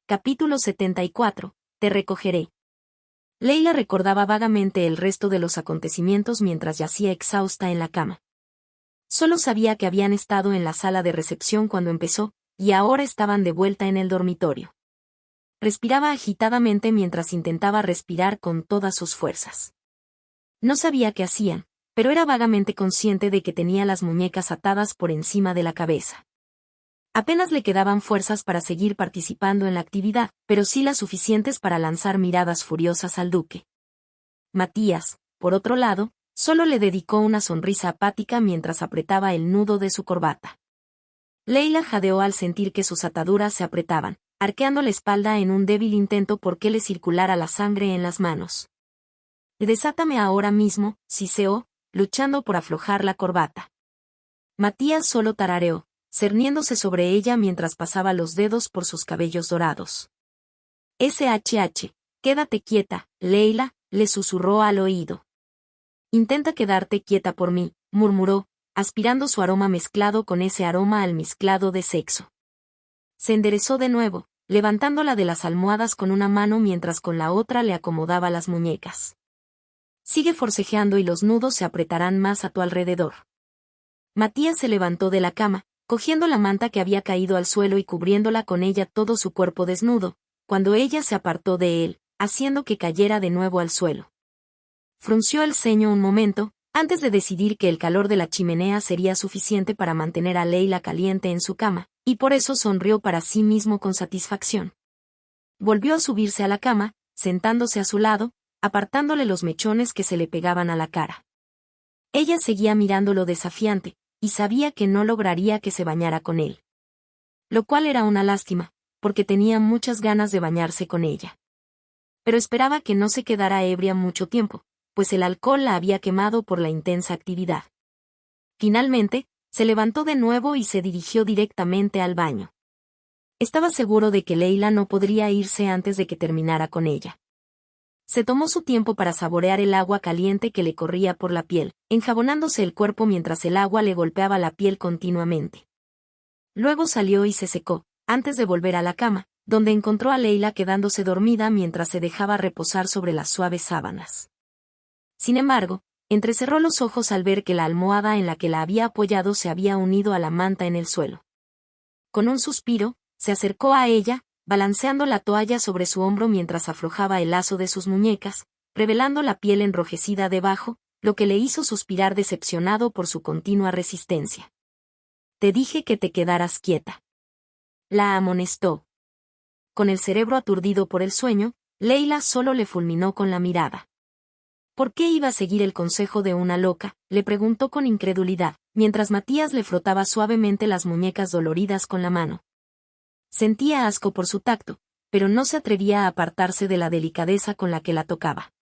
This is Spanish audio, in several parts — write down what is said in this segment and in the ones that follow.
Capítulo 74. Te recogeré. Leila recordaba vagamente el resto de los acontecimientos mientras yacía exhausta en la cama. Solo sabía que habían estado en la sala de recepción cuando empezó, y ahora estaban de vuelta en el dormitorio. Respiraba agitadamente mientras intentaba respirar con todas sus fuerzas. No sabía qué hacían, pero era vagamente consciente de que tenía las muñecas atadas por encima de la cabeza. Apenas le quedaban fuerzas para seguir participando en la actividad, pero sí las suficientes para lanzar miradas furiosas al duque. Matías, por otro lado, solo le dedicó una sonrisa apática mientras apretaba el nudo de su corbata. Leila jadeó al sentir que sus ataduras se apretaban, arqueando la espalda en un débil intento por que le circulara la sangre en las manos. «Desátame ahora mismo», siseó, luchando por aflojar la corbata. Matías solo tarareó, cerniéndose sobre ella mientras pasaba los dedos por sus cabellos dorados. «SHH, quédate quieta, Leila», le susurró al oído. «Intenta quedarte quieta por mí», murmuró, aspirando su aroma mezclado con ese aroma almizclado de sexo. Se enderezó de nuevo, levantándola de las almohadas con una mano mientras con la otra le acomodaba las muñecas. «Sigue forcejeando y los nudos se apretarán más a tu alrededor». Matías se levantó de la cama, cogiendo la manta que había caído al suelo y cubriéndola con ella todo su cuerpo desnudo, cuando ella se apartó de él, haciendo que cayera de nuevo al suelo. Frunció el ceño un momento, antes de decidir que el calor de la chimenea sería suficiente para mantener a Leila caliente en su cama, y por eso sonrió para sí mismo con satisfacción. Volvió a subirse a la cama, sentándose a su lado, apartándole los mechones que se le pegaban a la cara. Ella seguía mirándolo desafiante, y sabía que no lograría que se bañara con él. Lo cual era una lástima, porque tenía muchas ganas de bañarse con ella. Pero esperaba que no se quedara ebria mucho tiempo, pues el alcohol la había quemado por la intensa actividad. Finalmente, se levantó de nuevo y se dirigió directamente al baño. Estaba seguro de que Leila no podría irse antes de que terminara con ella. Se tomó su tiempo para saborear el agua caliente que le corría por la piel, enjabonándose el cuerpo mientras el agua le golpeaba la piel continuamente. Luego salió y se secó, antes de volver a la cama, donde encontró a Leila quedándose dormida mientras se dejaba reposar sobre las suaves sábanas. Sin embargo, entrecerró los ojos al ver que la almohada en la que la había apoyado se había unido a la manta en el suelo. Con un suspiro, se acercó a ella, balanceando la toalla sobre su hombro mientras aflojaba el lazo de sus muñecas, revelando la piel enrojecida debajo, lo que le hizo suspirar decepcionado por su continua resistencia. «Te dije que te quedaras quieta», la amonestó. Con el cerebro aturdido por el sueño, Leila solo le fulminó con la mirada. ¿Por qué iba a seguir el consejo de una loca?, le preguntó con incredulidad, mientras Matías le frotaba suavemente las muñecas doloridas con la mano. Sentía asco por su tacto, pero no se atrevía a apartarse de la delicadeza con la que la tocaba.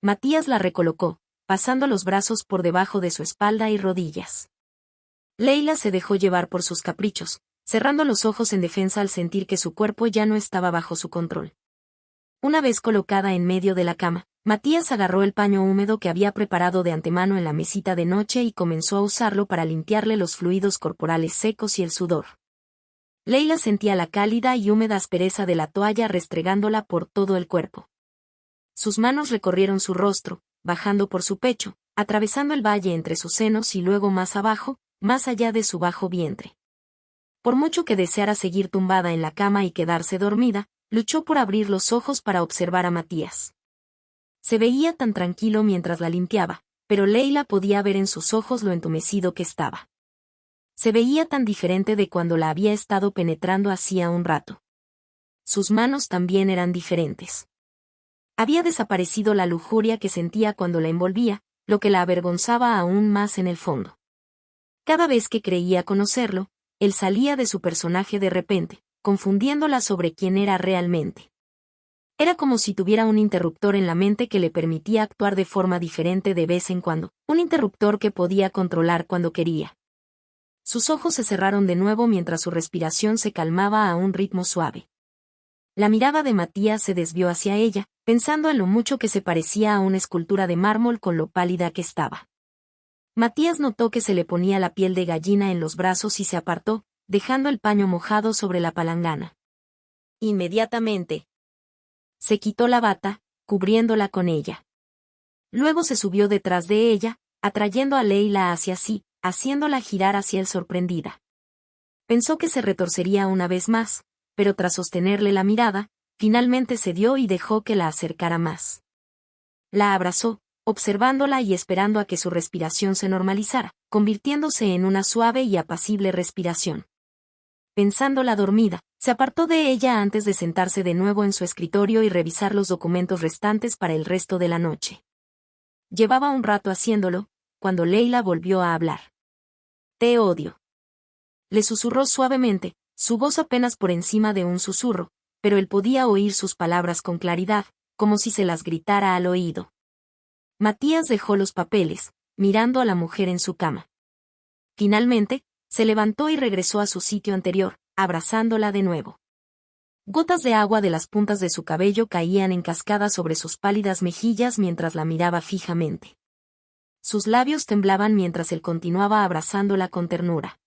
Matías la recolocó, pasando los brazos por debajo de su espalda y rodillas. Leila se dejó llevar por sus caprichos, cerrando los ojos en defensa al sentir que su cuerpo ya no estaba bajo su control. Una vez colocada en medio de la cama, Matías agarró el paño húmedo que había preparado de antemano en la mesita de noche y comenzó a usarlo para limpiarle los fluidos corporales secos y el sudor. Leila sentía la cálida y húmeda aspereza de la toalla restregándola por todo el cuerpo. Sus manos recorrieron su rostro, bajando por su pecho, atravesando el valle entre sus senos y luego más abajo, más allá de su bajo vientre. Por mucho que deseara seguir tumbada en la cama y quedarse dormida, luchó por abrir los ojos para observar a Matías. Se veía tan tranquilo mientras la limpiaba, pero Leila podía ver en sus ojos lo entumecido que estaba. Se veía tan diferente de cuando la había estado penetrando hacía un rato. Sus manos también eran diferentes. Había desaparecido la lujuria que sentía cuando la envolvía, lo que la avergonzaba aún más en el fondo. Cada vez que creía conocerlo, él salía de su personaje de repente, confundiéndola sobre quién era realmente. Era como si tuviera un interruptor en la mente que le permitía actuar de forma diferente de vez en cuando, un interruptor que podía controlar cuando quería. Sus ojos se cerraron de nuevo mientras su respiración se calmaba a un ritmo suave. La mirada de Matías se desvió hacia ella, pensando en lo mucho que se parecía a una escultura de mármol con lo pálida que estaba. Matías notó que se le ponía la piel de gallina en los brazos y se apartó, dejando el paño mojado sobre la palangana. inmediatamente. Se quitó la bata, cubriéndola con ella. Luego se subió detrás de ella, atrayendo a Leila hacia sí, haciéndola girar hacia él sorprendida. Pensó que se retorcería una vez más, pero tras sostenerle la mirada, finalmente cedió y dejó que la acercara más. La abrazó, observándola y esperando a que su respiración se normalizara, convirtiéndose en una suave y apacible respiración. Pensándola dormida, se apartó de ella antes de sentarse de nuevo en su escritorio y revisar los documentos restantes para el resto de la noche. Llevaba un rato haciéndolo, cuando Leila volvió a hablar. «Te odio», le susurró suavemente, su voz apenas por encima de un susurro, pero él podía oír sus palabras con claridad, como si se las gritara al oído. Matías dejó los papeles, mirando a la mujer en su cama. Finalmente, se levantó y regresó a su sitio anterior, abrazándola de nuevo. Gotas de agua de las puntas de su cabello caían en cascada sobre sus pálidas mejillas mientras la miraba fijamente. Sus labios temblaban mientras él continuaba abrazándola con ternura.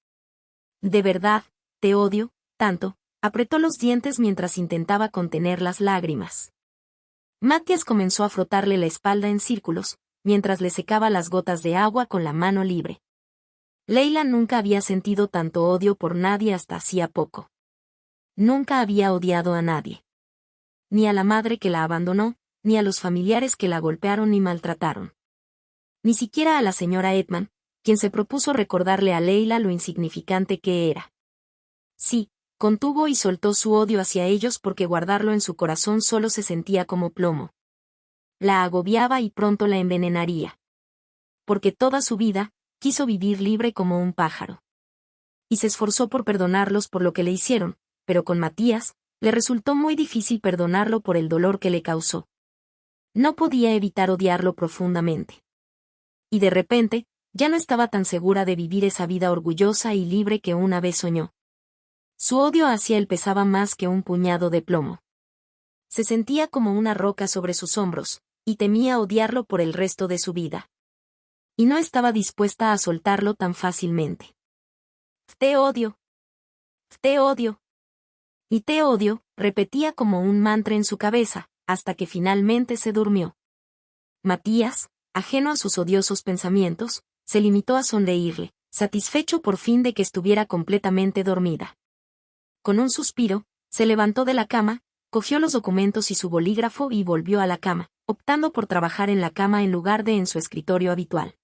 «De verdad, te odio, tanto», apretó los dientes mientras intentaba contener las lágrimas. Matías comenzó a frotarle la espalda en círculos, mientras le secaba las gotas de agua con la mano libre. Leila nunca había sentido tanto odio por nadie hasta hacía poco. Nunca había odiado a nadie. Ni a la madre que la abandonó, ni a los familiares que la golpearon y maltrataron. Ni siquiera a la señora Edman, quien se propuso recordarle a Leila lo insignificante que era. Sí, contuvo y soltó su odio hacia ellos porque guardarlo en su corazón solo se sentía como plomo. La agobiaba y pronto la envenenaría. Porque toda su vida, quiso vivir libre como un pájaro. Y se esforzó por perdonarlos por lo que le hicieron, pero con Matías, le resultó muy difícil perdonarlo por el dolor que le causó. No podía evitar odiarlo profundamente. Y de repente, ya no estaba tan segura de vivir esa vida orgullosa y libre que una vez soñó. Su odio hacia él pesaba más que un puñado de plomo. Se sentía como una roca sobre sus hombros, y temía odiarlo por el resto de su vida. Y no estaba dispuesta a soltarlo tan fácilmente. «Te odio. Te odio. Y te odio», repetía como un mantra en su cabeza, hasta que finalmente se durmió. Matías, ajeno a sus odiosos pensamientos, se limitó a sonreírle, satisfecho por fin de que estuviera completamente dormida. Con un suspiro, se levantó de la cama, cogió los documentos y su bolígrafo y volvió a la cama, optando por trabajar en la cama en lugar de en su escritorio habitual.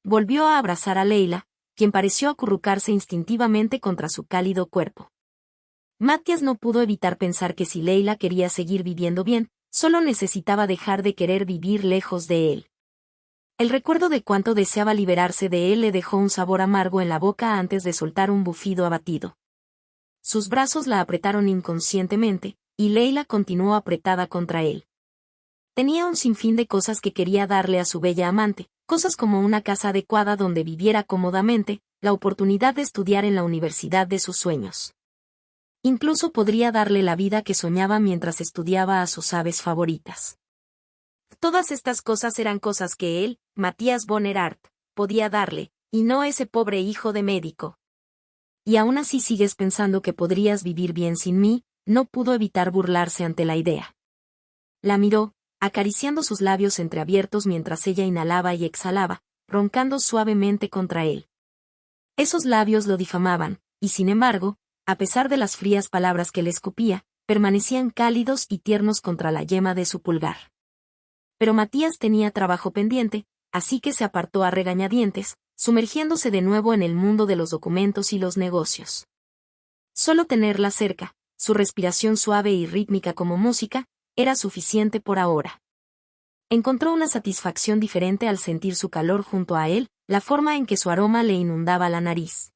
Volvió a abrazar a Leila, quien pareció acurrucarse instintivamente contra su cálido cuerpo. Matías no pudo evitar pensar que si Leila quería seguir viviendo bien, solo necesitaba dejar de querer vivir lejos de él. El recuerdo de cuánto deseaba liberarse de él le dejó un sabor amargo en la boca antes de soltar un bufido abatido. Sus brazos la apretaron inconscientemente, y Leila continuó apretada contra él. Tenía un sinfín de cosas que quería darle a su bella amante, cosas como una casa adecuada donde viviera cómodamente, la oportunidad de estudiar en la universidad de sus sueños. Incluso podría darle la vida que soñaba mientras estudiaba a sus aves favoritas. Todas estas cosas eran cosas que él, Matías von Erhardt, podía darle, y no ese pobre hijo de médico. «Y aún así sigues pensando que podrías vivir bien sin mí», no pudo evitar burlarse ante la idea. La miró, acariciando sus labios entreabiertos mientras ella inhalaba y exhalaba, roncando suavemente contra él. Esos labios lo difamaban, y sin embargo, a pesar de las frías palabras que le escupía, permanecían cálidos y tiernos contra la yema de su pulgar. Pero Matías tenía trabajo pendiente, así que se apartó a regañadientes, sumergiéndose de nuevo en el mundo de los documentos y los negocios. Solo tenerla cerca, su respiración suave y rítmica como música, era suficiente por ahora. Encontró una satisfacción diferente al sentir su calor junto a él, la forma en que su aroma le inundaba la nariz.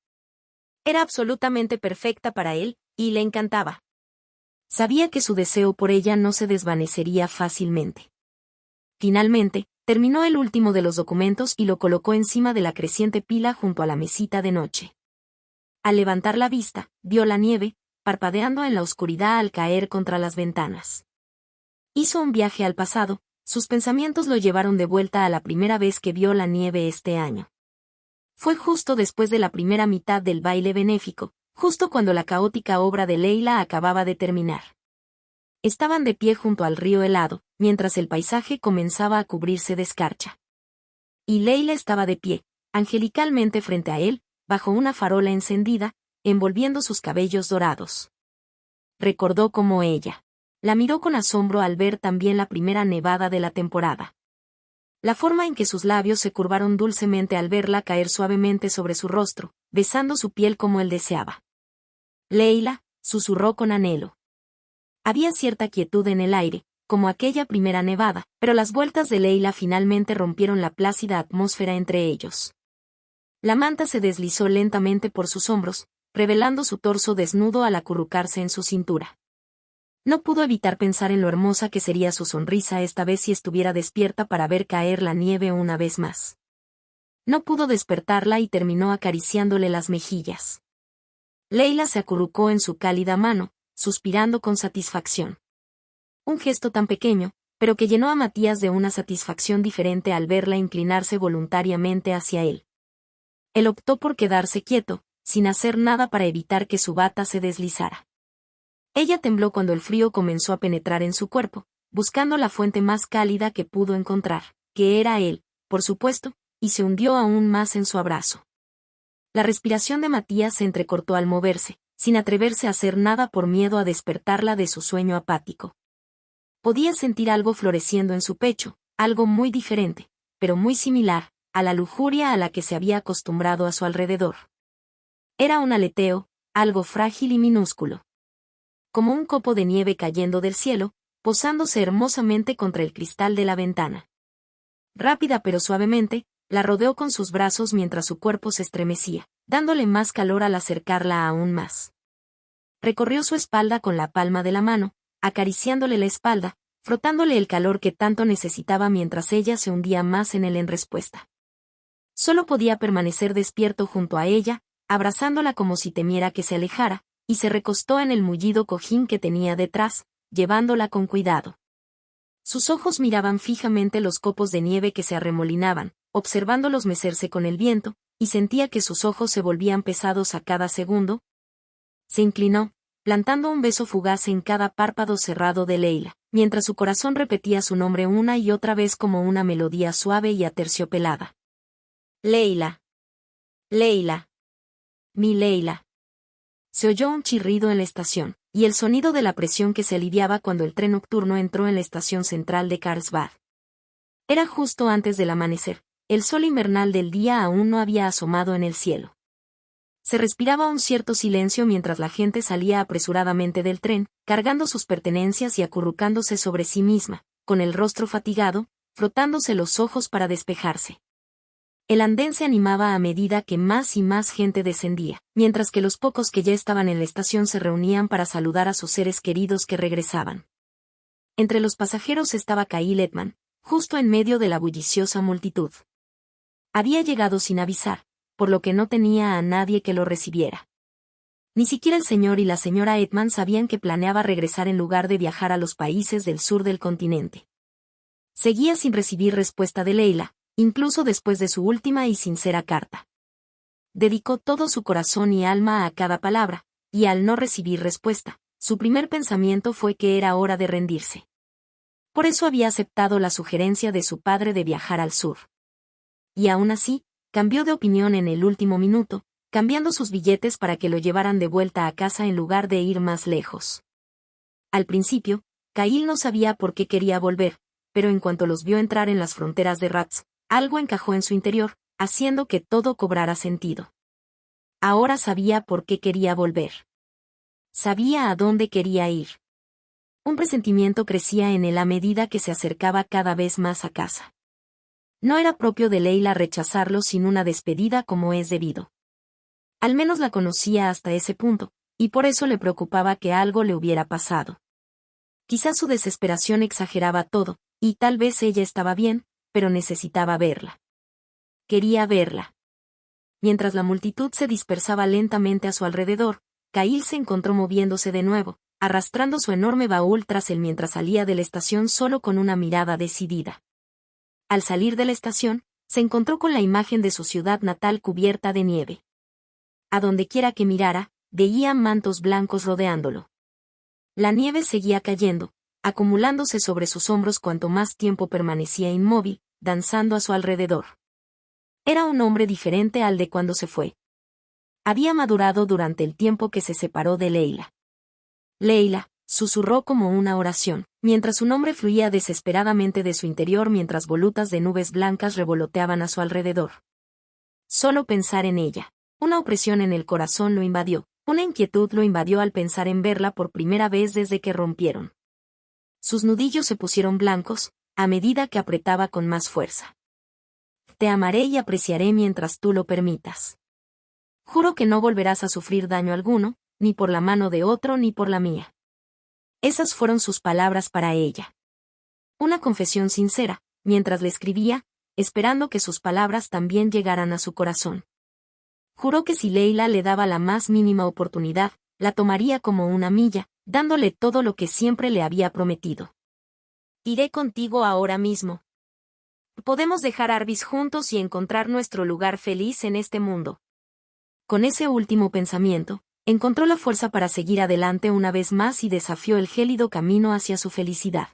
Era absolutamente perfecta para él, y le encantaba. Sabía que su deseo por ella no se desvanecería fácilmente. Finalmente, terminó el último de los documentos y lo colocó encima de la creciente pila junto a la mesita de noche. Al levantar la vista, vio la nieve, parpadeando en la oscuridad al caer contra las ventanas. Hizo un viaje al pasado, sus pensamientos lo llevaron de vuelta a la primera vez que vio la nieve este año. Fue justo después de la primera mitad del baile benéfico, justo cuando la caótica obra de Leila acababa de terminar. Estaban de pie junto al río helado, mientras el paisaje comenzaba a cubrirse de escarcha. Y Leila estaba de pie, angelicalmente frente a él, bajo una farola encendida, envolviendo sus cabellos dorados. Recordó cómo ella la miró con asombro al ver también la primera nevada de la temporada. La forma en que sus labios se curvaron dulcemente al verla caer suavemente sobre su rostro, besando su piel como él deseaba. Leila, susurró con anhelo. Había cierta quietud en el aire, como aquella primera nevada, pero las vueltas de Leila finalmente rompieron la plácida atmósfera entre ellos. La manta se deslizó lentamente por sus hombros, revelando su torso desnudo al acurrucarse en su cintura. No pudo evitar pensar en lo hermosa que sería su sonrisa esta vez si estuviera despierta para ver caer la nieve una vez más. No pudo despertarla y terminó acariciándole las mejillas. Leila se acurrucó en su cálida mano, suspirando con satisfacción. Un gesto tan pequeño, pero que llenó a Matías de una satisfacción diferente al verla inclinarse voluntariamente hacia él. Él optó por quedarse quieto, sin hacer nada para evitar que su bata se deslizara. Ella tembló cuando el frío comenzó a penetrar en su cuerpo, buscando la fuente más cálida que pudo encontrar, que era él, por supuesto, y se hundió aún más en su abrazo. La respiración de Matías se entrecortó al moverse, sin atreverse a hacer nada por miedo a despertarla de su sueño apático. Podía sentir algo floreciendo en su pecho, algo muy diferente, pero muy similar, a la lujuria a la que se había acostumbrado a su alrededor. Era un aleteo, algo frágil y minúsculo. Como un copo de nieve cayendo del cielo, posándose hermosamente contra el cristal de la ventana. Rápida pero suavemente, la rodeó con sus brazos mientras su cuerpo se estremecía, dándole más calor al acercarla aún más. Recorrió su espalda con la palma de la mano, acariciándole la espalda, frotándole el calor que tanto necesitaba mientras ella se hundía más en él en respuesta. Solo podía permanecer despierto junto a ella, abrazándola como si temiera que se alejara, y se recostó en el mullido cojín que tenía detrás, llevándola con cuidado. Sus ojos miraban fijamente los copos de nieve que se arremolinaban, observándolos mecerse con el viento, y sentía que sus ojos se volvían pesados a cada segundo. Se inclinó, plantando un beso fugaz en cada párpado cerrado de Leila, mientras su corazón repetía su nombre una y otra vez como una melodía suave y aterciopelada. Leila. Leila. Mi Leila. Se oyó un chirrido en la estación, y el sonido de la presión que se aliviaba cuando el tren nocturno entró en la estación central de Carlsbad. Era justo antes del amanecer, el sol invernal del día aún no había asomado en el cielo. Se respiraba un cierto silencio mientras la gente salía apresuradamente del tren, cargando sus pertenencias y acurrucándose sobre sí misma, con el rostro fatigado, frotándose los ojos para despejarse. El andén se animaba a medida que más y más gente descendía, mientras que los pocos que ya estaban en la estación se reunían para saludar a sus seres queridos que regresaban. Entre los pasajeros estaba Kyle Edman, justo en medio de la bulliciosa multitud. Había llegado sin avisar, por lo que no tenía a nadie que lo recibiera. Ni siquiera el señor y la señora Edman sabían que planeaba regresar en lugar de viajar a los países del sur del continente. Seguía sin recibir respuesta de Leila, incluso después de su última y sincera carta. Dedicó todo su corazón y alma a cada palabra, y al no recibir respuesta, su primer pensamiento fue que era hora de rendirse. Por eso había aceptado la sugerencia de su padre de viajar al sur. Y aún así, cambió de opinión en el último minuto, cambiando sus billetes para que lo llevaran de vuelta a casa en lugar de ir más lejos. Al principio, Kyle no sabía por qué quería volver, pero en cuanto los vio entrar en las fronteras de Rats, algo encajó en su interior, haciendo que todo cobrara sentido. Ahora sabía por qué quería volver. Sabía a dónde quería ir. Un presentimiento crecía en él a medida que se acercaba cada vez más a casa. No era propio de Leila rechazarlo sin una despedida como es debido. Al menos la conocía hasta ese punto, y por eso le preocupaba que algo le hubiera pasado. Quizás su desesperación exageraba todo, y tal vez ella estaba bien, pero necesitaba verla. Quería verla. Mientras la multitud se dispersaba lentamente a su alrededor, Kyle se encontró moviéndose de nuevo, arrastrando su enorme baúl tras él mientras salía de la estación solo con una mirada decidida. Al salir de la estación, se encontró con la imagen de su ciudad natal cubierta de nieve. A donde quiera que mirara, veía mantos blancos rodeándolo. La nieve seguía cayendo, acumulándose sobre sus hombros cuanto más tiempo permanecía inmóvil, danzando a su alrededor. Era un hombre diferente al de cuando se fue. Había madurado durante el tiempo que se separó de Leila. Leila, susurró como una oración, mientras su nombre fluía desesperadamente de su interior mientras volutas de nubes blancas revoloteaban a su alrededor. Solo pensar en ella. Una opresión en el corazón lo invadió, una inquietud lo invadió al pensar en verla por primera vez desde que rompieron. Sus nudillos se pusieron blancos, a medida que apretaba con más fuerza. Te amaré y apreciaré mientras tú lo permitas. Juro que no volverás a sufrir daño alguno, ni por la mano de otro ni por la mía. Esas fueron sus palabras para ella. Una confesión sincera, mientras le escribía, esperando que sus palabras también llegaran a su corazón. Juró que si Leila le daba la más mínima oportunidad, la tomaría como una milla, dándole todo lo que siempre le había prometido. Iré contigo ahora mismo. Podemos dejar Arbis juntos y encontrar nuestro lugar feliz en este mundo. Con ese último pensamiento, encontró la fuerza para seguir adelante una vez más y desafió el gélido camino hacia su felicidad.